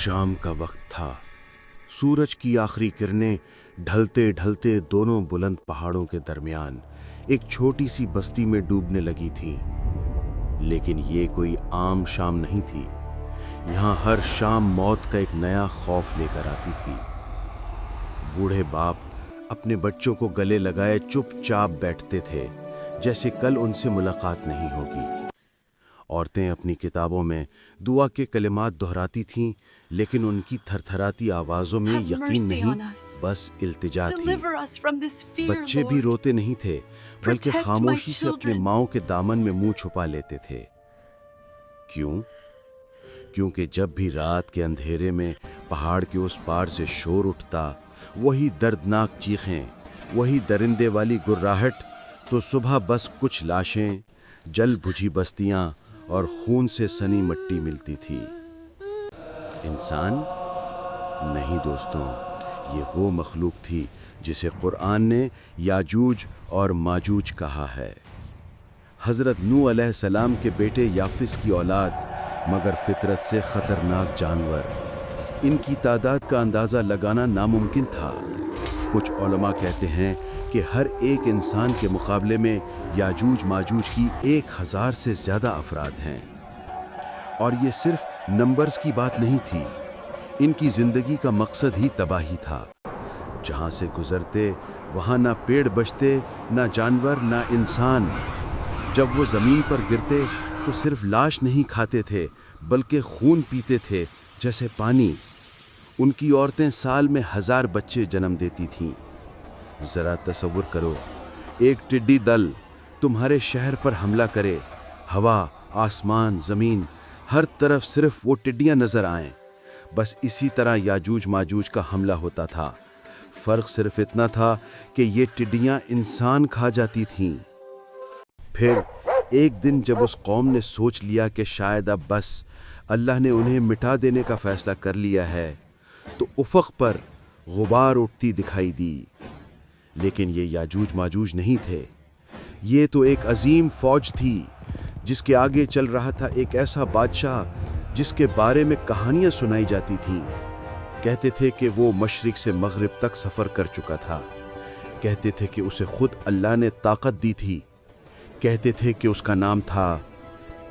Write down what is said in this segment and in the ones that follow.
شام کا وقت تھا۔ سورج کی آخری کرنیں ڈھلتے ڈھلتے دونوں بلند پہاڑوں کے درمیان ایک چھوٹی سی بستی میں ڈوبنے لگی تھیں۔ لیکن یہ کوئی عام شام نہیں تھی۔ یہاں ہر شام موت کا ایک نیا خوف لے کر آتی تھی۔ بوڑھے باپ اپنے بچوں کو گلے لگائے چپ چاپ بیٹھتے تھے، جیسے کل ان سے ملاقات نہیں ہوگی۔ عورتیں اپنی کتابوں میں دعا کے کلمات دہراتی تھیں، لیکن ان کی تھر تھراتی آوازوں میں یقین نہیں، بس التجا تھی۔ بچے بھی روتے نہیں تھے، بلکہ خاموشی سے اپنے ماؤں کے دامن میں منہ چھپا لیتے تھے۔ کیوں؟ کیونکہ جب بھی رات کے اندھیرے میں پہاڑ کے اس پار سے شور اٹھتا، وہی دردناک چیخیں، وہی درندے والی گراہٹ، تو صبح بس کچھ لاشیں، جل بجھی بستیاں اور خون سے سنی مٹی ملتی تھی۔ انسان نہیں دوستوں، یہ وہ مخلوق تھی جسے قرآن نے یاجوج اور ماجوج کہا ہے۔ حضرت نوح علیہ السلام کے بیٹے یافس کی اولاد، مگر فطرت سے خطرناک جانور۔ ان کی تعداد کا اندازہ لگانا ناممکن تھا۔ کچھ علماء کہتے ہیں کہ ہر ایک انسان کے مقابلے میں یاجوج ماجوج کی 1000 سے زیادہ افراد ہیں۔ اور یہ صرف نمبرز کی بات نہیں تھی، ان کی زندگی کا مقصد ہی تباہی تھا۔ جہاں سے گزرتے وہاں نہ پیڑ بچتے، نہ جانور، نہ انسان۔ جب وہ زمین پر گرتے تو صرف لاش نہیں کھاتے تھے، بلکہ خون پیتے تھے جیسے پانی۔ ان کی عورتیں سال میں 1000 بچے جنم دیتی تھیں۔ ذرا تصور کرو، ایک ٹڈی دل تمہارے شہر پر حملہ کرے، ہوا، آسمان، زمین، ہر طرف صرف وہ ٹڈیاں نظر آئیں۔ بس اسی طرح یاجوج ماجوج کا حملہ ہوتا تھا۔ فرق صرف اتنا تھا کہ یہ ٹڈیاں انسان کھا جاتی تھیں۔ پھر ایک دن جب اس قوم نے سوچ لیا کہ شاید اب بس اللہ نے انہیں مٹا دینے کا فیصلہ کر لیا ہے، تو افق پر غبار اٹھتی دکھائی دی۔ لیکن یہ یاجوج ماجوج نہیں تھے، یہ تو ایک عظیم فوج تھی، جس کے آگے چل رہا تھا ایک ایسا بادشاہ جس کے بارے میں کہانیاں سنائی جاتی تھیں۔ کہتے تھے کہ وہ مشرق سے مغرب تک سفر کر چکا تھا، کہتے تھے کہ اسے خود اللہ نے طاقت دی تھی، کہتے تھے کہ اس کا نام تھا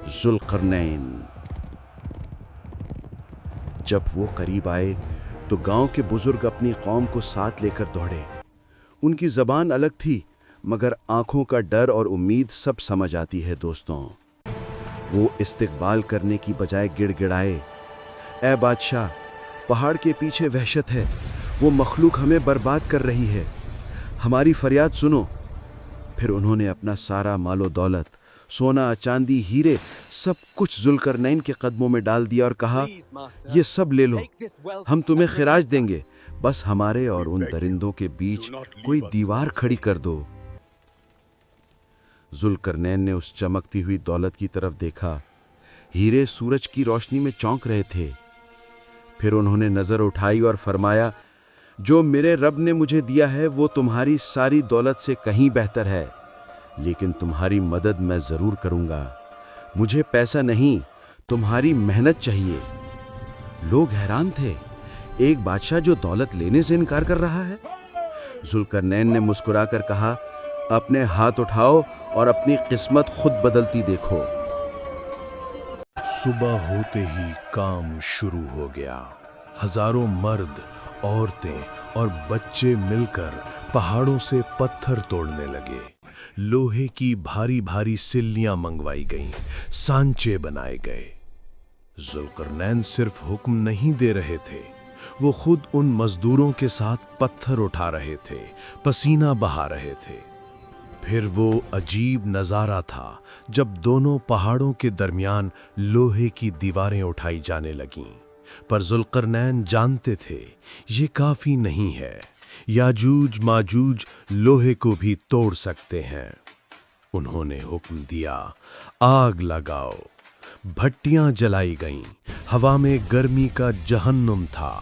ذوالقرنین۔ جب وہ قریب آئے تو گاؤں کے بزرگ اپنی قوم کو ساتھ لے کر دوڑے۔ ان کی زبان الگ تھی، مگر آنکھوں کا ڈر اور امید سب سمجھ آتی ہے دوستوں۔ وہ استقبال کرنے کی بجائے گڑ گڑائے، اے بادشاہ، پہاڑ کے پیچھے وحشت ہے، وہ مخلوق ہمیں برباد کر رہی ہے، ہماری فریاد سنو۔ پھر انہوں نے اپنا سارا مال و دولت، سونا، چاندی، ہیرے، سب کچھ ذوالقرنین کے قدموں میں ڈال دیا اور کہا، یہ سب لے لو، ہم تمہیں خراج دیں گے، بس ہمارے اور ان درندوں کے بیچ کوئی دیوار کھڑی کر دو۔ ذوالقرنین نے اس چمکتی ہوئی دولت کی طرف دیکھا۔ ہیرے سورج کی روشنی میں چونک رہے تھے۔ پھر انہوں نے نظر اٹھائی اور فرمایا، جو میرے رب نے مجھے دیا ہے وہ تمہاری ساری دولت سے کہیں بہتر ہے، لیکن تمہاری مدد میں ضرور کروں گا۔ مجھے پیسہ نہیں، تمہاری محنت چاہیے۔ لوگ حیران تھے، ایک بادشاہ جو دولت لینے سے انکار کر رہا ہے۔ ذوالقرنین نے مسکرا کر کہا، اپنے ہاتھ اٹھاؤ اور اپنی قسمت خود بدلتی دیکھو۔ صبح ہوتے ہی کام شروع ہو گیا۔ ہزاروں مرد، عورتیں اور بچے مل کر پہاڑوں سے پتھر توڑنے لگے۔ لوہے کی بھاری بھاری سلیاں منگوائی گئیں، سانچے بنائے گئے۔ ذوالقرنین صرف حکم نہیں دے رہے تھے، وہ خود ان مزدوروں کے ساتھ پتھر اٹھا رہے تھے، پسینہ بہا رہے تھے۔ پھر وہ عجیب نظارہ تھا جب دونوں پہاڑوں کے درمیان لوہے کی دیواریں اٹھائی جانے لگیں۔ پر ذوالقرنین جانتے تھے یہ کافی نہیں ہے، یاجوج ماجوج لوہے کو بھی توڑ سکتے ہیں۔ انہوں نے حکم دیا، آگ لگاؤ۔ بھٹیاں جلائی گئیں، ہوا میں گرمی کا جہنم تھا۔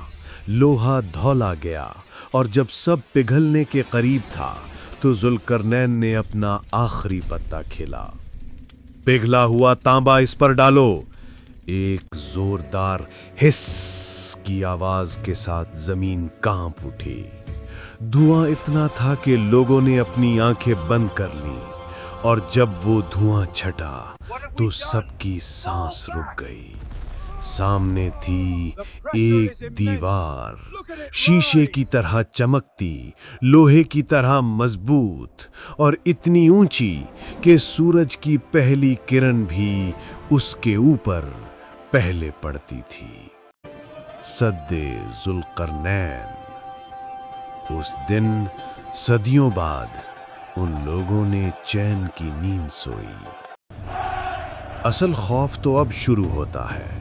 لوہا دھولا گیا اور جب سب پگھلنے کے قریب تھا تو ذوالقرنین نے اپنا آخری پتہ کھیلا۔ پگھلا ہوا تانبا اس پر ڈالو، ایک زوردار ہس کی آواز کے ساتھ زمین کانپ اٹھی۔ دھواں اتنا تھا کہ لوگوں نے اپنی آنکھیں بند کر لیں، اور جب وہ دھواں چھٹا تو سب کی سانس رک گئی۔ سامنے تھی ایک دیوار، شیشے کی طرح چمکتی، لوہے کی طرح مضبوط، اور اتنی اونچی کہ سورج کی پہلی کرن بھی اس کے اوپر پہلے پڑتی تھی۔ سد ذوالقرنین۔ اس دن صدیوں بعد ان لوگوں نے چین کی نیند سوئی۔ اصل خوف تو اب شروع ہوتا ہے۔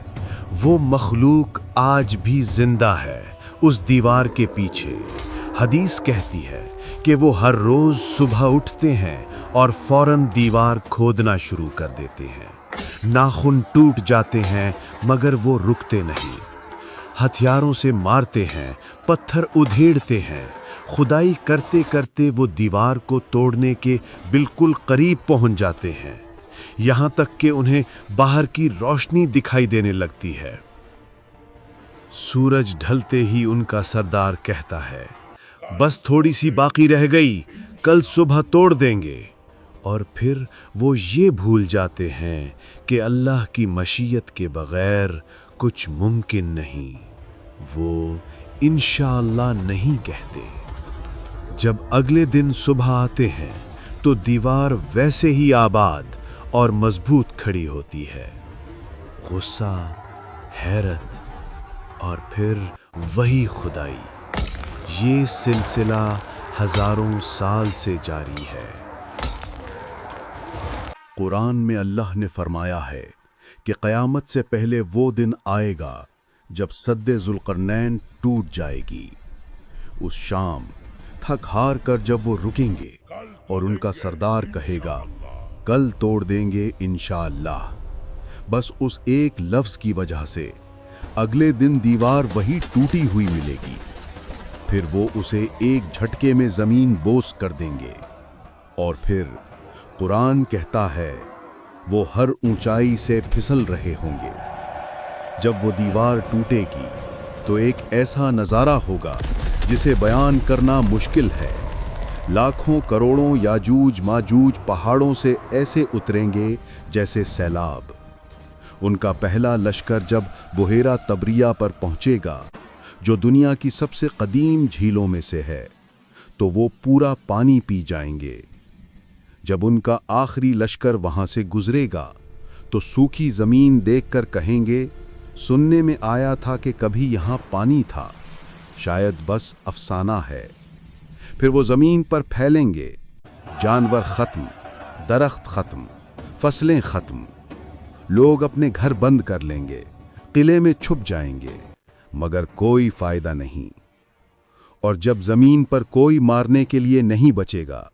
وہ مخلوق آج بھی زندہ ہے اس دیوار کے پیچھے۔ حدیث کہتی ہے کہ وہ ہر روز صبح اٹھتے ہیں اور فوراً دیوار کھودنا شروع کر دیتے ہیں۔ ناخن ٹوٹ جاتے ہیں مگر وہ رکتے نہیں۔ ہتھیاروں سے مارتے ہیں، پتھر ادھیڑتے ہیں، خدائی کرتے کرتے وہ دیوار کو توڑنے کے بالکل قریب پہنچ جاتے ہیں، یہاں تک کہ انہیں باہر کی روشنی دکھائی دینے لگتی ہے۔ سورج ڈھلتے ہی ان کا سردار کہتا ہے، بس تھوڑی سی باقی رہ گئی، کل صبح توڑ دیں گے۔ اور پھر وہ یہ بھول جاتے ہیں کہ اللہ کی مشیت کے بغیر کچھ ممکن نہیں۔ وہ انشاءاللہ نہیں کہتے۔ جب اگلے دن صبح آتے ہیں تو دیوار ویسے ہی آباد اور مضبوط کھڑی ہوتی ہے۔ غصہ، حیرت اور پھر وہی خدائی۔ یہ سلسلہ ہزاروں سال سے جاری ہے۔ قرآن میں اللہ نے فرمایا ہے کہ قیامت سے پہلے وہ دن آئے گا جب سد ذوالقرنین ٹوٹ جائے گی۔ اس شام تھک ہار کر جب وہ رکیں گے اور ان کا سردار کہے گا، کل توڑ دیں گے انشاءاللہ، بس اس ایک لفظ کی وجہ سے اگلے دن دیوار وہی ٹوٹی ہوئی ملے گی۔ پھر وہ اسے ایک جھٹکے میں زمین بوس کر دیں گے۔ اور پھر قرآن کہتا ہے وہ ہر اونچائی سے پھسل رہے ہوں گے۔ جب وہ دیوار ٹوٹے گی تو ایک ایسا نظارہ ہوگا جسے بیان کرنا مشکل ہے۔ لاکھوں کروڑوں یاجوج ماجوج پہاڑوں سے ایسے اتریں گے جیسے سیلاب۔ ان کا پہلا لشکر جب بحیرہ طبریہ پر پہنچے گا، جو دنیا کی سب سے قدیم جھیلوں میں سے ہے، تو وہ پورا پانی پی جائیں گے۔ جب ان کا آخری لشکر وہاں سے گزرے گا تو سوکھی زمین دیکھ کر کہیں گے، سننے میں آیا تھا کہ کبھی یہاں پانی تھا، شاید بس افسانہ ہے۔ پھر وہ زمین پر پھیلیں گے، جانور ختم، درخت ختم، فصلیں ختم، لوگ اپنے گھر بند کر لیں گے، قلعے میں چھپ جائیں گے، مگر کوئی فائدہ نہیں۔ اور جب زمین پر کوئی مارنے کے لیے نہیں بچے گا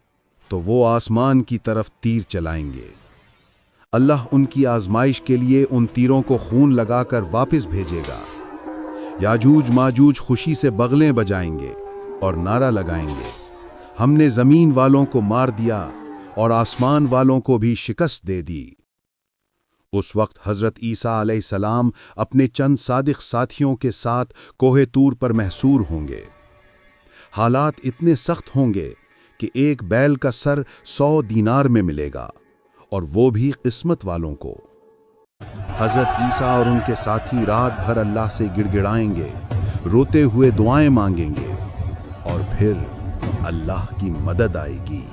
تو وہ آسمان کی طرف تیر چلائیں گے۔ اللہ ان کی آزمائش کے لیے ان تیروں کو خون لگا کر واپس بھیجے گا۔ یاجوج ماجوج خوشی سے بغلیں بجائیں گے اور نعرہ لگائیں گے، ہم نے زمین والوں کو مار دیا اور آسمان والوں کو بھی شکست دے دی۔ اس وقت حضرت عیسیٰ علیہ السلام اپنے چند صادق ساتھیوں کے ساتھ کوہ طور پر محصور ہوں گے۔ حالات اتنے سخت ہوں گے کہ ایک بیل کا سر 100 دینار میں ملے گا، اور وہ بھی قسمت والوں کو۔ حضرت عیسیٰ اور ان کے ساتھی رات بھر اللہ سے گڑ گڑائیں گے، روتے ہوئے دعائیں مانگیں گے، اور پھر اللہ کی مدد آئے گی۔